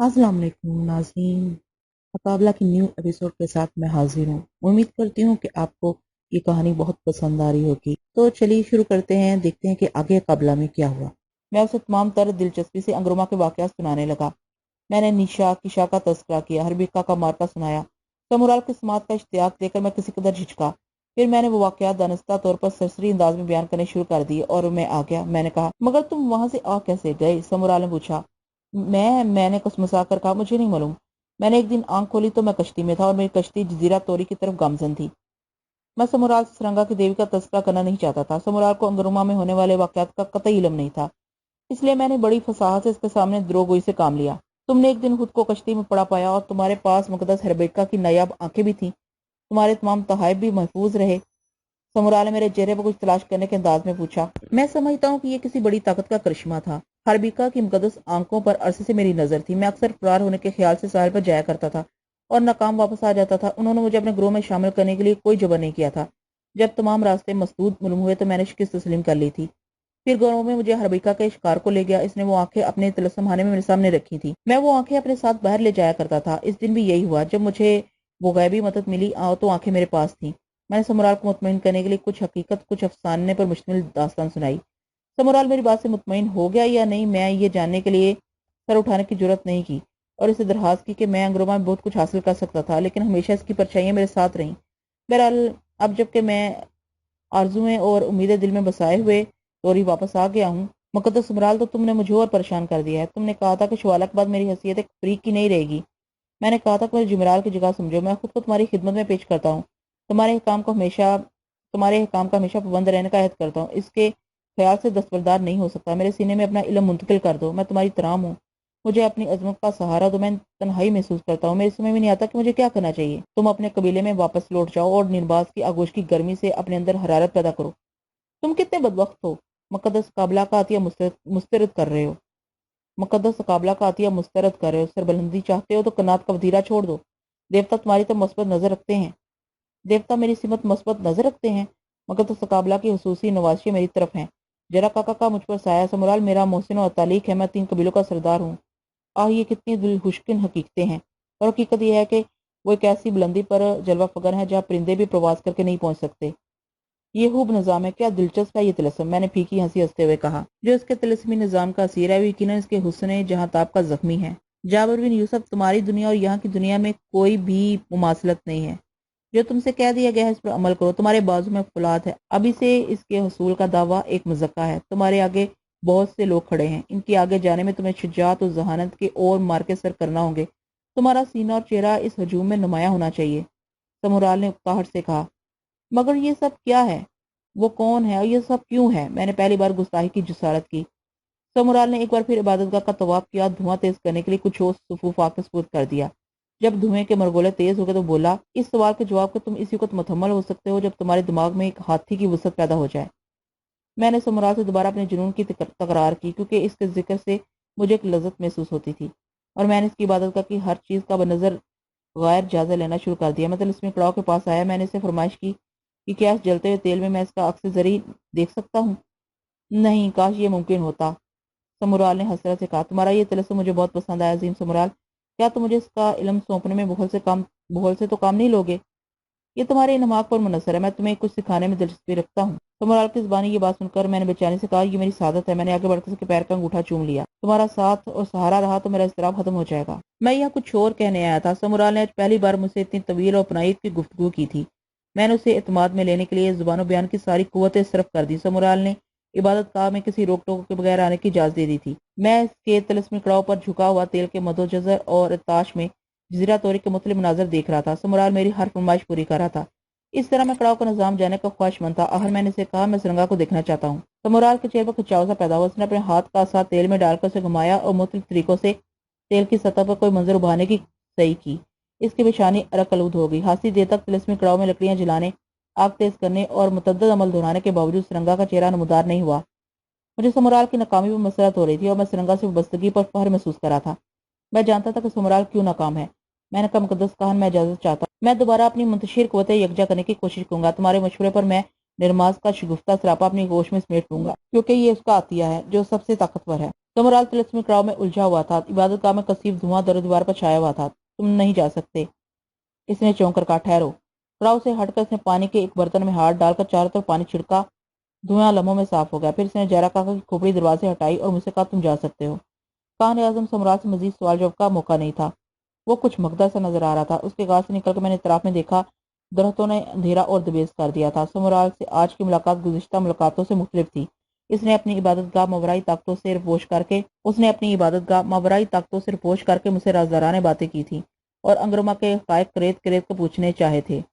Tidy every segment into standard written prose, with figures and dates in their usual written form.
अस्सलाम वालेकुम नाज़रीन। मुकाबला की न्यू एपिसोड के साथ मैं हाजिर हूँ। उम्मीद करती हूँ कि आपको ये कहानी बहुत पसंद आ रही होगी। तो चलिए शुरू करते हैं, देखते हैं कि आगे मुकाबला में क्या हुआ। मैं उसे तमाम तर दिलचस्पी से अंगरमा के वाक़यात सुनाने लगा। मैंने निशा किशा का तस्करा किया, हरबिका का मार्का सुनाया। समूराल की समात का इश्तियाक देकर मैं किसी कदर झिझका। फिर मैंने वो वाक़यात दानिस्ता तौर पर सरसरी अंदाज में बयान करने शुरू कर दिए और मैं आ गया। मैंने कहा, मगर तुम वहां से आ कैसे गए? समूराल ने पूछा। मैंने कसमसा कर कहा, मुझे नहीं मालूम। मैंने एक दिन आंख खोली तो मैं कश्ती में था और मेरी कश्ती जजीरा तोरी की तरफ गामजन थी। मैं समूराल से सरंगा की देवी का तस्करा करना नहीं चाहता था। समूराल को अंगरुमा में होने वाले वाक़यात का कतई इल्म नहीं था, इसलिए मैंने बड़ी फसाहत से इसके सामने द्रोगोई से काम लिया। तुमने एक दिन खुद को कश्ती में पड़ा पाया और तुम्हारे पास मुकद्दस हरबेका की नायाब आंखें भी थीं। तुम्हारे तमाम तहाइफ भी महफूज रहे। समूराल ने मेरे चेहरे पर कुछ तलाश करने के अंदाज में पूछा। मैं समझता हूँ कि ये किसी बड़ी ताकत का करिश्मा था। हरबिका की मुकद्दस आंखों पर अरसे से मेरी नजर थी। मैं अक्सर फरार होने के ख्याल से साहिल पर जाया करता था और नाकाम वापस आ जाता था। उन्होंने मुझे अपने ग्रोह में शामिल करने के लिए कोई जबर नहीं किया था। जब तमाम रास्ते मसदूद मालूम हुए तो मैंने शिकस्त तस्लीम कर ली थी। फिर गाँव में मुझे हरबिका के शिकार को ले गया। इसने वो आंखें अपने तिलस्म खाने में मेरे सामने रखी थी। मैं वो आंखें अपने साथ बाहर ले जाया करता था। इस दिन भी यही हुआ। जब मुझे वो गैबी मदद मिली तो आंखें मेरे पास थी। मैंने समराल को मुतमईन करने के लिए कुछ हकीकत कुछ अफसाने पर मुश्तमिल दास्तान सुनाई। समराल मेरी बात से मुतमईन हो गया या नहीं, मैं ये जानने के लिए सर उठाने की जरूरत नहीं की और इसे दरखास्त की कि मैं अंगरोमा में बहुत कुछ हासिल कर सकता था, लेकिन हमेशा इसकी परछाइयाँ मेरे साथ रहीं। बहरहाल अब जबकि मैं आरजुएं और उम्मीदें दिल में बसाए हुए तोरी वापस आ गया हूँ, मुकद्दस समराल, तो तुमने मुझे और परेशान कर दिया है। तुमने कहा था कि शवाला के बाद मेरी हैसियत एक फ्रीक की नहीं रहेगी। मैंने कहा था कि मुझे जुमेराल की जगह समझो। मैं खुद को तुम्हारी खिदमत में पेश करता हूँ। तुम्हारे काम का हमेशा पाबंद रहने का अहद करता हूँ। इसके ख्याल से दस्तबरदार नहीं हो सकता। मेरे सीने में अपना इल्म मुंतकिल कर दो। मैं तुम्हारी तराम हूँ। मुझे अपनी अजमत का सहारा दो। मैं तन्हाई महसूस करता हूँ। मेरे समझ में नहीं आता कि मुझे क्या करना चाहिए। तुम अपने कबीले में वापस लौट जाओ और निर्बाज की आगोश की गर्मी से अपने अंदर हरारत पैदा करो। तुम कितने बदबख्त हो। मुकद्दस काबला का अतिया मुस्तरद कर रहे हो। मुकद्दस काबला का अतिया मुस्तरद कर रहे हो। सरबलंदी चाहते हो तो कनात का वतीरा छोड़ दो। देवता तुम्हारी तो मस्बत नजर रखते हैं। देवता मेरी सिमत मस्बत नजर रखते हैं। मुकद्दस काबला की हुसूसी नवाशी मेरी तरफ है। जरा काका का मुझ पर साया। समराल मेरा मोहसिन और तालीक है। मैं 3 कबीलों का सरदार हूँ। ये कितनी दिलखुशकिन हकीकतें हैं। और हकीकत यह है कि वो एक ऐसी बुलंदी पर जलवा फगर है जहाँ परिंदे भी प्रवास करके नहीं पहुंच सकते। ये खूब निज़ाम है। क्या दिलचस्प है ये तिलस्म। मैंने फीकी हंसी हंसते हुए कहा। जो इसके तिलस्मी निज़ाम का असीर है वो यकीनन इसके हुस्न जहाँ ताब का जख्मी है। जाबिर बिन यूसुफ, तुम्हारी दुनिया और यहाँ की दुनिया में कोई भी मुमासलत नहीं है। जो तुमसे कह दिया गया है इस पर अमल करो। तुम्हारे बाजू में फुलाद है। अभी से इसके हसूल का दावा एक मज़क्का है। तुम्हारे आगे बहुत से लोग खड़े हैं। इनके आगे जाने में तुम्हें शुजात और जहानत के और मार के सर करना होंगे। तुम्हारा सीना और चेहरा इस हजूम में नुमाया होना चाहिए। समुराल ने उकताहट से कहा। मगर ये सब क्या है? वो कौन है और ये सब क्यों है? मैंने पहली बार गुस्ताखी की जसारत की। समुराल ने एक बार फिर इबादतगाह का तवाफ किया। धुआं तेज करने के लिए कुछ और सुफूफ आके सपुर्द कर दिया। जब धुएं के मरगोले तेज हो गए तो बोला, इस सवाल के जवाब को तुम इसी वक्त मुकम्मल हो सकते हो जब तुम्हारे दिमाग में एक हाथी की वसत पैदा हो जाए। मैंने समुराल से दोबारा अपने जुनून की तकरार की, क्योंकि इसके जिक्र से मुझे एक लज्जत महसूस होती थी और मैंने इसकी इबादतगाह की हर चीज़ का बनजर गैर जायजा लेना शुरू कर दिया। मतलब इसमें कड़ाव के पास आया। मैंने इसे फरमाइश की कि क्या इस जलते हुए तेल में मैं इसका अक्स जरी देख सकता हूँ? नहीं, काश ये मुमकिन होता। समुराल ने हसरत से कहा। तुम्हारा ये तिलस्म मुझे बहुत पसंद आया अजीम समुराल। क्या तुम मुझे इसका इल्म सौंपने में बुखल से तो काम नहीं लोगे? ये तुम्हारे इन्हमाक पर मुनसर है। मैं तुम्हें कुछ सिखाने में दिलचस्पी रखता हूँ। समुराल की जुबानी ये बात सुनकर मैंने बेचैनी से कहा, ये मेरी सादत है। मैंने आगे बढ़कर उसके पैर का अंगूठा चूम लिया। तुम्हारा साथ और सहारा रहा तो मेरा इज़्तिराब खत्म हो जाएगा। मैं यहाँ कुछ और कहने आया था। समुराल ने आज पहली बार मुझसे इतनी तवील और पनाइत की गुफ्तगू की थी। मैंने उसे एतमाद में लेने के लिए जुबान बयान की सारी कुव्वतें सिर्फ कर दी। समुराल ने इबादत गाह में किसी रोक टोक के बगैर आने की इजाजत दे दी थी। मैं इसके तिलस्मी कड़ाव पर झुका हुआ तेल के मदोजर और ताश में जजीरा तोरी के मुख्तलिफ मनाजर देख रहा था। समुराल मेरी हर फरमाइश पूरी कर रहा था। इस तरह मैं कड़ाव का निजाम जाने का ख्वाहिशमंद था। आखिर मैंने इसे कहा, मैं सुरंगा को देखना चाहता हूँ। समुराल के चेहरे पर खिंचाव सा पैदा हुआ। उसने अपने हाथ का सा तेल में डालकर उसे घुमाया और मुख्तलिफ तरीकों से तेल की सतह पर कोई मंजर उभारने की सही की। इसकी पेशानी अरक आलूद हो गई। हासिल देर तक तिलस्मी कड़ाव में लकड़ियां जलाने, आग तेज करने और मुतद्दद अमल दोहराने के बावजूद सुरंगा का चेहरा नमदार नहीं हुआ। मुझे समुराल की नाकामी पर मसरत हो रही थी और मैं सुरंगा से वाबस्तगी पर फख्र महसूस कर रहा था। मैं जानता था कि समुराल क्यों नाकाम है। मैंने कहा, मुकद्दस खान, मैं इजाजत चाहता हूँ। मैं दोबारा अपनी मुंतशिर क़ुव्वतें यकजा करने की कोशिश करूंगा। तुम्हारे मशवरे पर मैं निर्माज का शगुफ्ता सरापा अपनी गोश में समेट लूंगा, क्योंकि ये उसका अतिया है जो सबसे ताकतवर है। समराल तिलस्मी कड़ाव में उलझा हुआ था। इबादत गाह में कसीब धुआं दर दीवार पर छाया हुआ था। तुम नहीं जा सकते, इसने चौंक कर कहा। ठहरो। कड़ाव से हटकर इसने पानी के एक बर्तन में हाथ डालकर चारों तरफ पानी छिड़का। धुआं लम्हों में साफ हो गया। फिर इसने जहरा काका की खोपड़ी दरवाजे हटाई और मुझसे कहा, तुम जा सकते हो। कान आजम समराल से मजीद सवाल जवाब का मौका नहीं था। वो कुछ मगदा सा नजर आ रहा था। उसके गाल से निकलकर मैंने इतराफ में देखा। दरख्तों ने अंधेरा और दबेज कर दिया था। समराल से आज की मुलाकात गुज़िश्ता मुलाकातों से मुख्तलिफ थी। इसने अपनी इबादतगाह मावराई ताकतों से रिपोश करके मुझसे राजदाराने बातें की थी और अंगरमा के हक़ाइक़ करेद करेद कर पूछने चाहे थे।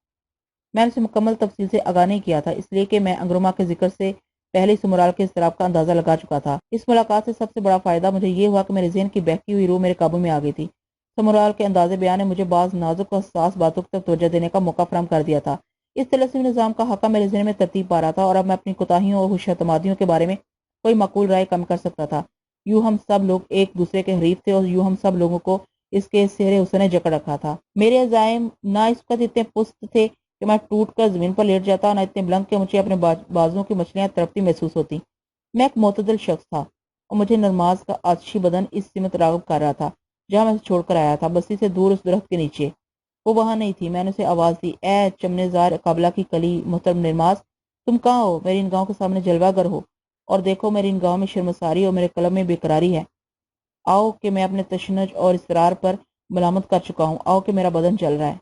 मैंने उसे मुकम्मल तफसील से आगाह नहीं किया था, इसलिए कि मैं अंगरमा के जिक्र से पहले ही समराल के इज़्तिराब का अंदाजा लगा चुका था। इस मुलाकात से सबसे बड़ा फायदा मुझे ये हुआ कि मेरे ज़हन की बहकी हुई रूह मेरे काबू में आ गई थी। समराल के अंदाजे बयान ने मुझे बाज़ नाजुक और हसास बातों की तरफ तवज्जो देने का मौका फराहम कर दिया था। इस तलस्मी निज़ाम का हाका मेरे ज़हन में तरतीब पा रहा था और अब मैं अपनी कोताहियों और खुशहतमादियों के बारे में कोई माकूल राय कम कर सकता था। यूं हम सब लोग एक दूसरे के हरीफ थे और यूं हम सब लोगों को इसके सेहरे हुस्न ने जकड़ रखा था। मेरे अज़ाइम ना इस वक्त इतने पुस्त थे कि मैं टूट कर जमीन पर लेट जाता, ना इतने बुलंद कि मुझे अपने बाजुओं की मछलियां तड़पती महसूस होती। मैं एक मोतदल शख्स था और मुझे नरमाज का आतिशी बदन इस सिमत रागब कर रहा था जहां मैं उसे छोड़कर आया था, बस्ती से दूर उस दरख्त के नीचे। वो वहां नहीं थी। मैंने उसे आवाज दी, ए चमनेजार काबला की कली, मोहतरम नरमाज, तुम कहाँ हो? मेरी इन गाँव के सामने जलवागर हो और देखो मेरी इन गाँव में शर्मसारी और मेरे कलम में बेकरारी है। आओ कि मैं अपने तशन्नुज और इसरार पर मलामत कर चुका हूँ। आओ कि मेरा बदन जल रहा है।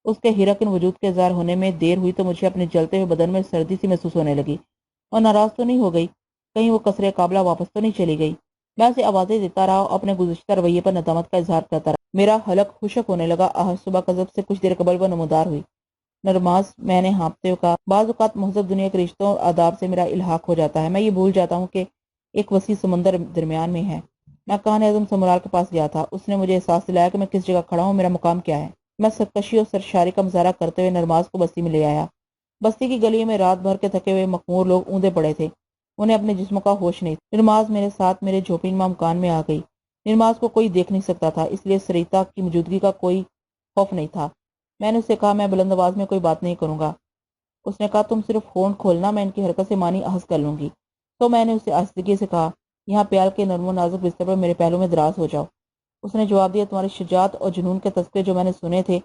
उसके हिरकन वजूद के इज़हार होने में देर हुई तो मुझे अपने जलते हुए बदन में सर्दी सी महसूस होने लगी। और नाराज तो नहीं हो गई? कहीं वो कसरे काबला वापस तो नहीं चली गई? मैं उसे आवाज़ें देता रहा और अपने गुज़िश्ता रवैये पर नदामत का इजहार करता रहा। मेरा हलक खुशक होने लगा। सुबह कज़ब से कुछ देर कबल वह नमदार हुई। नरमाज, मैंने हाँफते हुए कहा, बाज़ औक़ात महज़ब दुनिया के रिश्तों और आदाब से मेरा इल्हाक हो जाता है। मैं ये भूल जाता हूँ कि एक वसी समंदर दरमियान में है। मैं कान आज़म समराल के पास गया था। उसने मुझे एहसास दिलाया कि मैं किस जगह खड़ा हूँ, मेरा मुकाम क्या है। मैं सरकशी और सरशारी का मुजाहरा करते हुए नरमाज को बस्ती में ले आया। बस्ती की गलियों में रात भर के थके हुए मखमूर लोग ऊंधे पड़े थे। उन्हें अपने जिस्मों का होश नहीं। नरमाज मेरे साथ मेरे झोपड़ीनुमा मकान में आ गई। नरमाज को कोई देख नहीं सकता था, इसलिए सरिता की मौजूदगी का कोई खौफ नहीं था। मैंने उससे कहा, मैं बुलंद आवाज में कोई बात नहीं करूंगा। उसने कहा, तुम सिर्फ फोन खोलना, मैं इनकी हरकत से मानी अहस कर लूंगी। तो मैंने उसे आस्तिकी से कहा, यहाँ प्याल के नरमो नाजुक बिस्तर पर मेरे पहलू में दराज हो जाओ। उसने जवाब दिया, तुम्हारी शुजात और जुनून के तस्करे जो मैंने सुने थे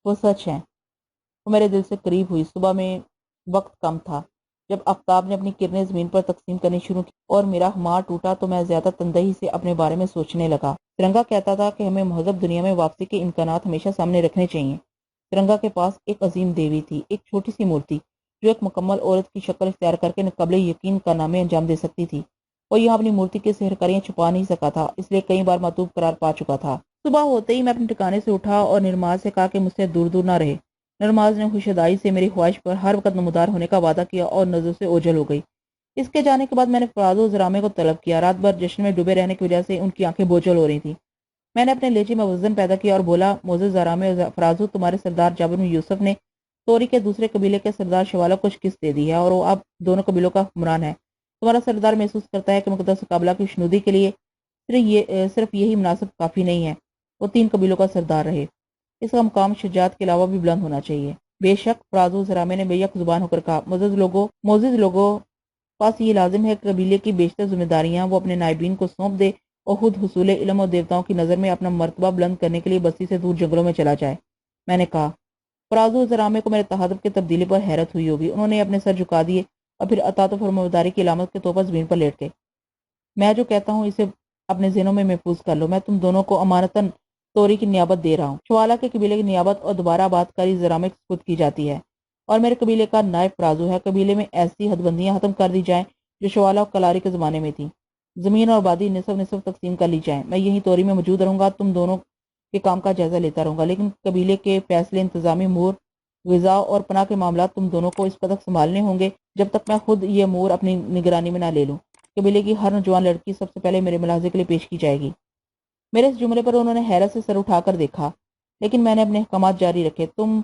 वो सच हैं। वो मेरे दिल से करीब हुई। सुबह में वक्त कम था। जब आफ्ताब ने अपनी किरणें जमीन पर तकसीम करनी शुरू की और मेरा हमार टूटा तो मैं ज्यादा तंदही से अपने बारे में सोचने लगा। तिरंगा कहता था कि हमें महजब दुनिया में वापसी के इम्कानात हमेशा सामने रखने चाहिए। तिरंगा के पास एक अजीम देवी थी, एक छोटी सी मूर्ति जो एक मुकम्मल औरत की शक्ल इख्तियार करके कबले यकीन कारनामे अंजाम दे सकती थी। और यह अपनी मूर्ति के सेहरकारियां छुपा नहीं सका था, इसलिए कई बार मातूब करार पा चुका था। सुबह होते ही मैं अपने ठिकाने से उठा और निर्माज से कहा कि मुझसे दूर दूर ना रहे। नरमाज ने खुशदाई से मेरी ख्वाहिश पर हर वक्त नमदार होने का वादा किया और नजरों से ओझल हो गई। इसके जाने के बाद मैंने फराजो जरामे को तलब किया। रात भर जश्न में डूबे रहने की वजह से उनकी आंखें बोझल हो रही थी। मैंने अपने लहजे में वजन पैदा किया और बोला, मोज़ेज़ जरामे और फराजो, तुम्हारे सरदार जाबिर बिन यूसुफ ने तोरी के दूसरे कबीले के सरदार शवाला को शिकस्त दे दी है और वो अब दोनों कबीलों का हुक्मरान है। तुम्हारा सरदार महसूस करता है कि मुकद्दस मुकाबला की शुनूदी के लिए सिर्फ यही मुनासिब काफी नहीं है, वो 3 कबीलों का सरदार रहे। इसका मुकाम शुजात के अलावा भी बुलंद होना चाहिए। बेशक, फराजो जरामे ने बेयक जुबान होकर कहा, मोजिज लोगों पास ये लाजिम है कि कबीले की बेशतर जिम्मेदारियां वो अपने नायबीन को सौंप दे और खुद हुसूल इल्म और देवताओं की नज़र में अपना मर्तबा बुलंद करने के लिए बस्ती से दूर जंगलों में चला जाए। मैंने कहा, फराजो जरामे को मेरे तहदुब की तब्दीली पर हैरत हुई होगी। उन्होंने अपने सर झुका दिए और फिर अतात फरमाबरदारी की अलामत के तौर पर जमीन पर लेट गए। मैं जो कहता हूँ इसे अपने ज़हनों में महफूज कर लो। मैं तुम दोनों को अमानतन तोरी की नियाबत दे रहा हूँ। शवाला के कबीले की नियाबत और दोबारा आबादकारी जरामे के सुपुर्द की जाती है और मेरे कबीले का नायब फराजो है। कबीले में ऐसी हदबंदियां खत्म कर दी जाएं जो शवाला और कलारी के ज़माने में थी। ज़मीन और आबादी निसफ निसफ तकसीम कर ली जाए। मैं यहीं तोरी में मौजूद रहूंगा, तुम दोनों के काम का जायजा लेता रहूंगा, लेकिन कबीले के फैसले, इंतजामी अमूर, ग़िज़ा और पनाह के मामला तुम दोनों को इस कदर संभालने होंगे जब तक मैं खुद ये अमूर अपनी निगरानी में ना ले लूँ। कबीले की हर नौजवान लड़की सबसे पहले मेरे मुलाजे के लिए पेश की जाएगी। मेरे इस जुमले पर उन्होंने हैरत से सर उठाकर देखा, लेकिन मैंने अपने अहकामात जारी रखे। तुम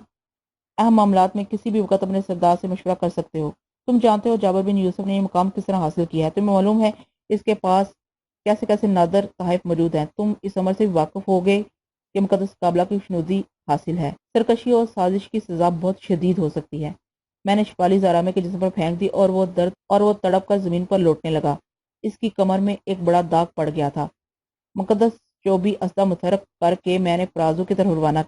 अहम मामलात में किसी भी वक्त अपने सरदार से मशवरा कर सकते हो। तुम जानते हो जाबिर बिन यूसुफ ने यह मुकाम किस तरह हासिल किया है। तुम्हें मालूम है इसके पास कैसे कैसे नादर तहफ़ मौजूद हैं। तुम इस अमर से भी वाकिफ होगे कि मुकद्दस काबला की शुनूदी हासिल है। सरकशी और साजिश की सजा बहुत शदीद हो सकती है। मैंने शिपाली ज़रामे के जिस्म पर फेंक दी और वो तड़प कर जमीन पर लौटने लगा। اس کی کمر میں ایک بڑا داغ پڑ گیا تھا۔ مقدس چوبی اسدہ متحرک کر کے میں نے فرازو کی طرف روانہ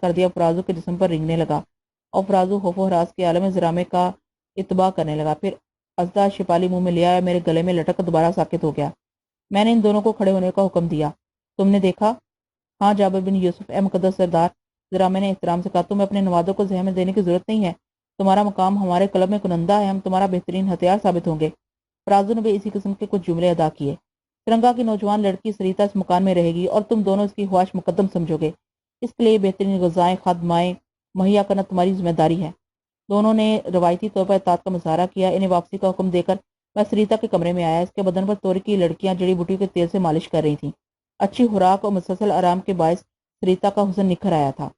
کر دیا۔ فرازو کے جسم پر رنگنے لگا اور فرازو خوف و ہراس کے عالم زرامے کا اتباع کرنے لگا۔ پھر اسدہ شپالی منہ میں لیا اور میرے گلے میں لٹک کر دوبارہ ساکت ہو گیا۔ میں نے ان دونوں کو کھڑے ہونے کا حکم دیا۔ تم نے دیکھا؟ ہاں جابر بن یوسف، اے مقدس سردار، زرامے نے احترام سے کہا۔ تمہیں اپنے نوادوں کو زحمت دینے کی ضرورت نہیں ہے، تمہارا مقام ہمارے کلب میں کنندہ ہے، ہم تمہارا بہترین ہتھیار ثابت ہوں گے۔ فرازو نے بھی اسی قسم کے کچھ جملے ادا کیے۔ ترنگا کی نوجوان لڑکی سریتا اس مکان میں رہے گی اور تم دونوں اس کی خواہش مقدم سمجھو گے، اس کے لیے بہترین غذائیں خادمائیں مہیا کرنا تمہاری ذمہ داری ہے۔ دونوں نے روایتی طور پر اطاعت کا مظاہرہ کیا۔ انہیں واپسی کا حکم دے کر میں سریتا کے کمرے میں آیا۔ اس کے بدن پر توری کی لڑکیاں جڑی بوٹیوں کے تیل سے مالش کر رہی تھیں۔ اچھی خوراک اور مسلسل آرام کے باعث سریتا کا حسن نکھر آیا تھا۔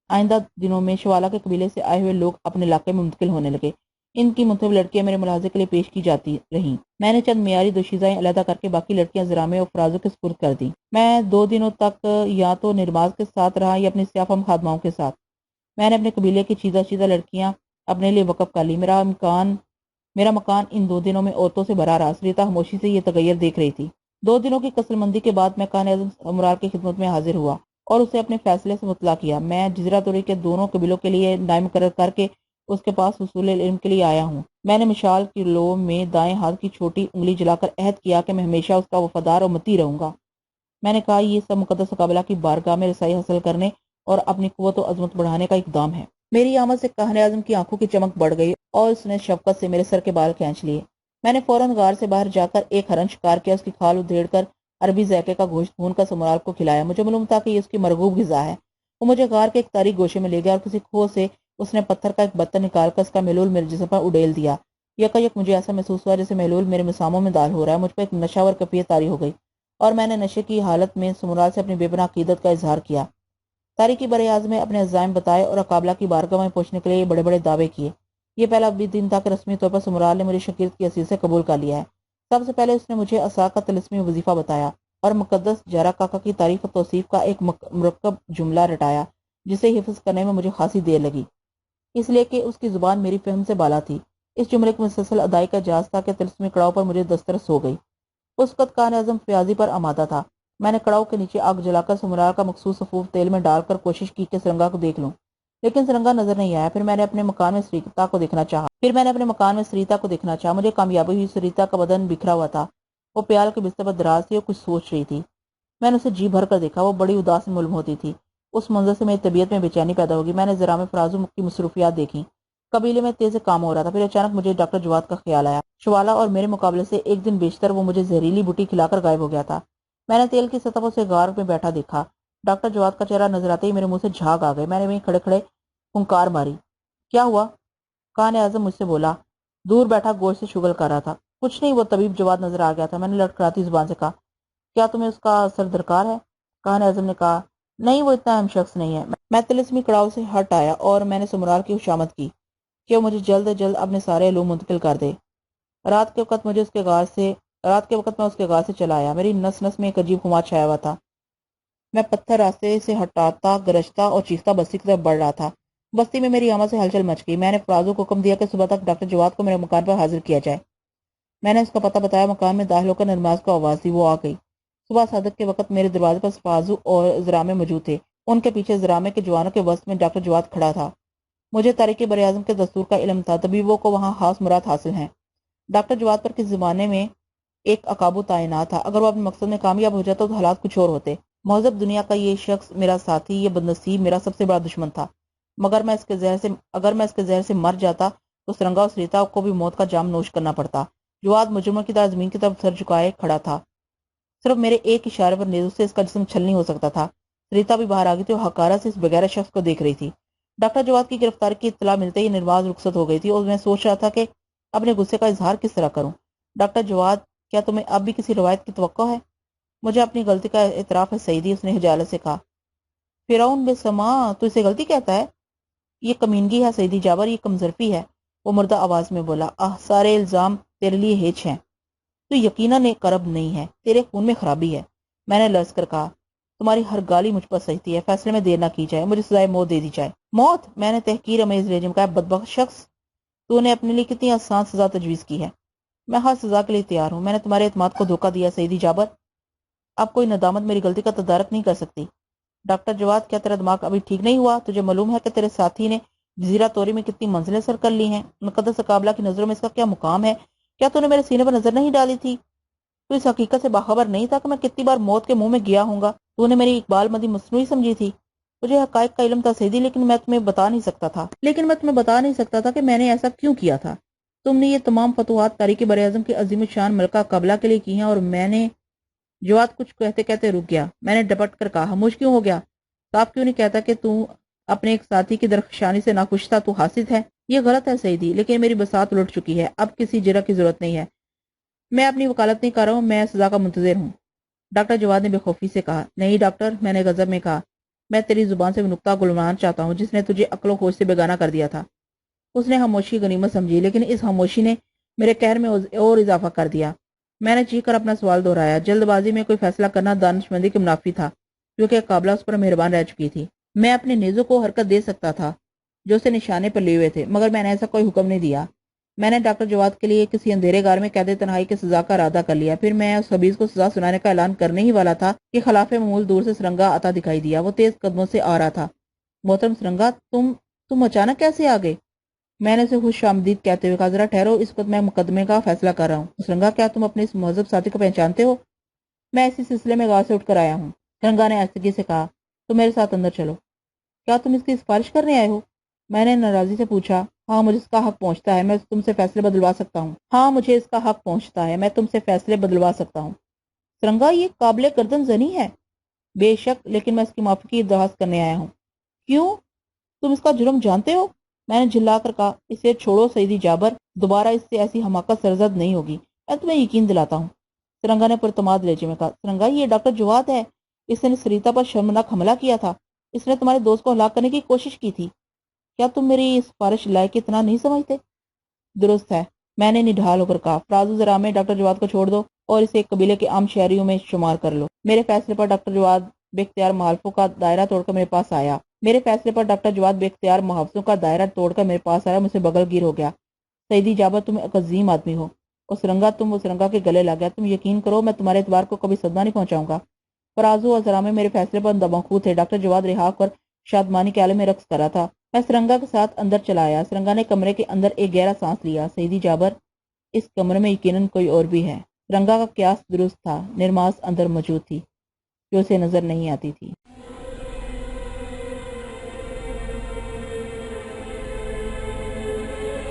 آئندہ دنوں میں شوالا کے قبیلے سے آئے ہوئے لوگ اپنے علاقے میں منتقل ہونے لگے۔ ان کی منتخب لڑکیاں میرے ملاحظے کے لیے پیش کی جاتی رہیں۔ میں نے چند معیاری دوشیزائیں علیحدہ کر کے باقی لڑکیاں زرامے اور فرازو کے سپرد کر دی۔ میں 2 دنوں تک یا تو نرماز کے ساتھ رہا یا اپنی سیاہ فام خادماؤں کے ساتھ۔ میں نے اپنے قبیلے کی چیزہ لڑکیاں اپنے لیے وقف کر لی۔ میرا مکان ان 2 دنوں میں عورتوں سے بھرا رہا۔ سریتا خاموشی سے یہ تغیر دیکھ رہی تھی۔ 2 دنوں کی کسل مندی کے بعد میں کان اعظم امرال کی خدمت میں حاضر ہوا اور اسے اپنے فیصلے سے مطلع کیا۔ میں جزیرہ طوری کے دونوں قبیلوں کے لیے نائب مقرر کر کے اس کے پاس حصول علم کے لیے آیا ہوں۔ میں نے مشال کی لو میں دائیں ہاتھ کی چھوٹی انگلی جلا کر عہد کیا کہ میں ہمیشہ اس کا وفادار اور مطیع رہوں گا۔ میں نے کہا یہ سب مقدس مقابلہ کی بارگاہ میں رسائی حاصل کرنے اور اپنی قوت و عظمت بڑھانے کا اقدام ہے۔ میری آمد سے کان اعظم کی آنکھوں کی چمک بڑھ گئی اور اس نے شفقت سے میرے سر کے بال کھینچ لیے۔ میں نے فوراً غار سے باہر جا کر ایک ہرن شکار کیا، اس کی کھال ادھیڑ کر عربی ذائقے کا گوشت بھون کر سمرال کو کھلایا۔ مجھے معلوم تھا کہ یہ اس کی مرغوب غذا ہے۔ وہ مجھے غار کے ایک تاریک گوشے میں لے گیا اور کسی کھو سے اس نے پتھر کا ایک برتن نکال کر اس کا محلول میرے جسم پر اڈیل دیا۔ یک مجھے ایسا محسوس ہوا جیسے محلول میرے مساموں میں داخل ہو رہا ہے۔ مجھ پر ایک نشہ ور کیفیت طاری ہو گئی اور میں نے نشے کی حالت میں سمرال سے اپنی بے پناہ عقیدت کا اظہار کیا۔ تاریکی بر اعظم میں اپنے عزائم بتائے اور اقابلہ کی بارگاہ میں پہنچنے کے لیے بڑے بڑے دعوے کیے۔ یہ پہلا بھی دن تھا کہ رسمی طور پر سمرال نے مجھے شکیلت کی حیثیت سے قبول کر لیا ہے۔ سب سے پہلے اس نے مجھے عصا کا طلسمی وظیفہ بتایا اور مقدس جارا کاکا کی تعریف و توصیف کا ایک مرکب جملہ رٹایا جسے حفظ کرنے میں مجھے خاصی دیر لگی، اس لیے کہ اس کی زبان میری فہم سے بالا تھی۔ اس جملے کی مسلسل ادائی کا جاز تھا کہ طلسمی کڑاؤ پر مجھے دسترس ہو گئی۔ اس وقت کان اعظم فیاضی پر آمادہ تھا۔ میں نے کڑاؤ کے نیچے آگ جلا کر سمرال کا مخصوص صفوف تیل میں ڈال کر کوشش کی کہ سرنگا کو دیکھ لوں، لیکن سرنگا نظر نہیں آیا۔ پھر میں نے اپنے مکان میں سریتا کو دیکھنا چاہا۔ مجھے کامیابی ہوئی۔ سریتا کا بدن بکھرا ہوا تھا، وہ پیال کے بستر پر دراز تھی اور کچھ سوچ رہی تھی۔ میں نے اسے جی بھر کر دیکھا، وہ بڑی اداس معلوم ہوتی تھی۔ اس منظر سے میری طبیعت میں بے چینی پیدا ہوگی۔ میں نے زرامے فرازو کی مصروفیات دیکھی۔ قبیلے میں تیز کام ہو رہا تھا۔ پھر اچانک مجھے ڈاکٹر جواد کا خیال آیا۔ شوالا اور میرے مقابلے سے ایک دن بیشتر وہ مجھے زہریلی بوٹی کھلا کر غائب ہو گیا تھا۔ میں نے تیل کی سطح پر اسے غار میں بیٹھا دیکھا۔ ڈاکٹر جواد کا چہرہ نظر آتے ہی میرے منہ سے جھاگ آ گئے۔ میں نے وہیں کھڑے کھڑے پھنکار ماری۔ کیا ہوا؟ کان اعظم مجھ سے بولا۔ دور بیٹھا گوشت سے شغل کر رہا تھا۔ کچھ نہیں، وہ طبیب جواد نظر آ گیا تھا۔ میں نے لڑکھڑاتی زبان سے کہا، کیا تمہیں اس کا اثر درکار ہے؟ کان اعظم نے کہا، نہیں، وہ اتنا اہم شخص نہیں ہے۔ میں طلسمی کڑاؤ سے ہٹ آیا اور میں نے سمرال کی خوشامد کی کہ وہ مجھے جلد از جلد اپنے سارے علوم منتقل کر دے۔ رات کے وقت میں اس کے غار سے چلا آیا۔ میری نس نس میں ایک عجیب خمار چھایا ہوا تھا۔ میں پتھر راستے سے ہٹاتا، گرجتا اور چیختا بستی کی طرف بڑھ رہا تھا۔ بستی میں میری آمد سے ہلچل مچ گئی۔ میں نے فرازو کو حکم دیا کہ صبح تک ڈاکٹر جواد کو میرے مکان پر حاضر کیا جائے۔ میں نے اس کا پتہ بتایا، مکان میں داخل ہو کر نرماز کو آواز دی، وہ آ گئی۔ صبح صادق کے وقت میرے دروازے پر فرازو اور زرامے موجود تھے۔ ان کے پیچھے زرامے کے جوانوں کے وسط میں ڈاکٹر جواد کھڑا تھا۔ مجھے تاریکی بر اعظم کے دستور کا علم تھا، طبیبوں کو وہاں خاص مراد حاصل ہیں۔ ڈاکٹر جواد پر کس زمانے میں ایک عقابو تعینات تھا۔ اگر وہ اپنے مقصد میں کامیاب ہو جاتا تو حالات کچھ اور ہوتے۔ مہذب دنیا کا یہ شخص میرا ساتھی، یہ بدنصیب میرا سب سے بڑا دشمن تھا۔ اگر میں اس کے زہر سے مر جاتا تو سرنگا اور سریتا کو بھی موت کا جام نوش کرنا پڑتا۔ جواد مجرموں کی طرح زمین کی طرف سر جھکائے کھڑا تھا۔ صرف میرے ایک اشارے پر نیزوں سے اس کا جسم چھلنی ہو سکتا تھا۔ سریتا بھی باہر آ گئی تھی اور حقارت سے اس بغیر شخص کو دیکھ رہی تھی۔ ڈاکٹر جواد کی گرفتاری کی اطلاع ملتے ہی نرواز رخصت ہو گئی تھی اور میں سوچ رہا تھا کہ اپنے غصے کا اظہار کس طرح کروں۔ ڈاکٹر جواد، کیا تمہیں اب بھی کسی روایت کی توقع ہے؟ مجھے اپنی غلطی کا اعتراف ہے سیدی، اس نے حجالت سے کہا۔ فرعون بے سما، تو اسے غلطی کہتا ہے؟ یہ کمینگی ہے سیدی جابر، یہ کمزرفی ہے، وہ مردہ آواز میں بولا۔ سارے الزام تیرے لیے ہیچ ہیں، تو یقیناً ایک کرب نہیں ہے، تیرے خون میں خرابی ہے۔ میں نے لرز کر کہا، تمہاری ہر گالی مجھ پر سجتی ہے، فیصلے میں دیر نہ کی جائے، مجھے سزائے موت دے دی جائے۔ موت؟ میں نے تحقیر امیز لہجے میں کہا، بدبخت شخص، تو نے اپنے لیے کتنی آسان سزا تجویز کی ہے۔ میں ہر سزا کے لیے تیار ہوں۔ میں نے تمہارے اعتماد کو دھوکہ دیا سیدی جابر، اب کوئی ندامت میری غلطی کا تدارک نہیں کر سکتی۔ ڈاکٹر جواد، کیا تیرا دماغ ابھی ٹھیک نہیں ہوا؟ تجھے معلوم ہے کہ تیرے ساتھی نے جزیرہ توری میں کتنی منزلیں سر کر لی ہیں؟ مقدس قابلہ کی نظروں میں اس کا کیا مقام ہے؟ کیا تو نے میرے سینے پر نظر نہیں ڈالی تھی؟ تو اس حقیقت سے باخبر نہیں تھا کہ میں کتنی بار موت کے منہ میں گیا ہوں گا؟ تو نے میری اقبال مندی مصنوعی سمجھی تھی؟ مجھے حقائق کا علم تھا سیدی، لیکن میں تمہیں بتا نہیں سکتا تھا کہ میں نے ایسا کیوں کیا تھا۔ تم نے یہ تمام فتوحات تاریخ بر اعظم کی عظیم الشان ملکہ قابلہ کے لیے کی ہیں، اور میں نے… جواد کچھ کہتے کہتے رک گیا۔ میں نے ڈپٹ کر کہا، خاموش کیوں ہو گیا؟ صاحب کیوں نہیں کہتا کہ تو اپنے ایک ساتھی کی درخشانی سے ناخوش تھا؟ تو حاسد ہے۔ یہ غلط ہے سیدی، لیکن میری بساط لٹ چکی ہے، اب کسی جرح کی ضرورت نہیں ہے۔ میں اپنی وکالت نہیں کر رہا ہوں، میں سزا کا منتظر ہوں۔ ڈاکٹر جواد نے بے خوفی سے کہا۔ نہیں ڈاکٹر، میں نے غضب میں کہا، میں تیری زبان سے وہ نکتہ گلوانا چاہتا ہوں جس نے تجھے عقل و ہوش سے بیگانہ کر دیا تھا۔ اس نے خاموشی غنیمت سمجھی، لیکن اس خاموشی نے میرے قہر میں اور اضافہ کر دیا۔ میں نے چیخ کر اپنا سوال دہرایا۔ جلد بازی میں کوئی فیصلہ کرنا دانشمندی کے منافی تھا، جو کہ قابلہ اس پر مہربان رہ چکی تھی۔ میں اپنے نیزوں کو حرکت دے سکتا تھا جو اسے نشانے پر لیے ہوئے تھے، مگر میں نے ایسا کوئی حکم نہیں دیا۔ میں نے ڈاکٹر جواد کے لیے کسی اندھیرے غار میں قید تنہائی کی سزا کا ارادہ کر لیا۔ پھر میں اس خبیث کو سزا سنانے کا اعلان کرنے ہی والا تھا کہ خلاف معمول دور سے سرنگا آتا دکھائی دیا۔ وہ تیز قدموں سے آ رہا تھا۔ محترم سرنگا، تم اچانک کیسے آ گئے؟ میں نے اسے خوش آمدید کہتے ہوئے کہا، ذرا ٹھہرو، اس وقت میں مقدمے کا فیصلہ کر رہا ہوں۔ سرنگا، کیا تم اپنے اس مہذب ساتھی کو پہچانتے ہو؟ میں اسی سلسلے میں غار سے اٹھ کر آیا ہوں۔ سرنگا نے آہستگی سے کہا، تو میرے ساتھ اندر چلو۔ کیا تم اس کی سفارش کرنے آئے ہو؟ میں نے ناراضی سے پوچھا۔ ہاں، مجھے اس کا حق پہنچتا ہے، میں تم سے فیصلے بدلوا سکتا ہوں۔ سرنگا، یہ قابل گردن زنی ہے۔ بے شک، لیکن میں اس کی معافی کی درخواست کرنے آیا ہوں۔ کیوں؟ تم اس کا جرم جانتے ہو؟ میں نے جھلا کر کہا، اسے چھوڑو سیدی جابر، دوبارہ اس سے ایسی حماقت سرزد نہیں ہوگی، میں تمہیں یقین دلاتا ہوں۔ سرنگا نے پرتماد لہجے میں کہا، سرنگا، یہ ڈاکٹر جواد ہے۔ اس نے سریتا پر شرمناک حملہ کیا تھا۔ اس نے تمہارے دوست کو ہلاک کرنے کی کوشش کی تھی۔ کیا تم میری سفارش لائق اتنا نہیں سمجھتے؟ درست ہے، میں نے نڈھال ہو کر کہا۔ فراز و ذرا میں ڈاکٹر جواد کو چھوڑ دو اور اسے ایک قبیلے کے عام شہریوں میں شمار کر لو۔ میرے فیصلے پر ڈاکٹر جواد بے اختیار مخالفوں کا دائرہ توڑ کر میرے پاس آیا، مجھ سے بغل گیر ہو گیا۔ سیدی جابر، تم ایک عظیم آدمی ہو۔ اور سرنگا، تم وہ سرنگا کے گلے لگ گیا۔ تم یقین کرو، میں تمہارے اعتبار کو کبھی صدمہ نہیں پہنچاؤں گا۔ فرازو اور ذرا میں میرے فیصلے پر دمخو تھے۔ ڈاکٹر جواد رہا کر شادمانی کے عالم میں رقص کر رہا تھا۔ میں سرنگا کے ساتھ اندر چلا آیا۔ سرنگا نے کمرے کے اندر ایک گہرا سانس لیا۔ سیدی جابر، اس کمرے میں یقیناً کوئی اور بھی ہے۔ سرنگا کا قیاس درست تھا، نرماس اندر موجود تھی جو اسے نظر نہیں آتی تھی۔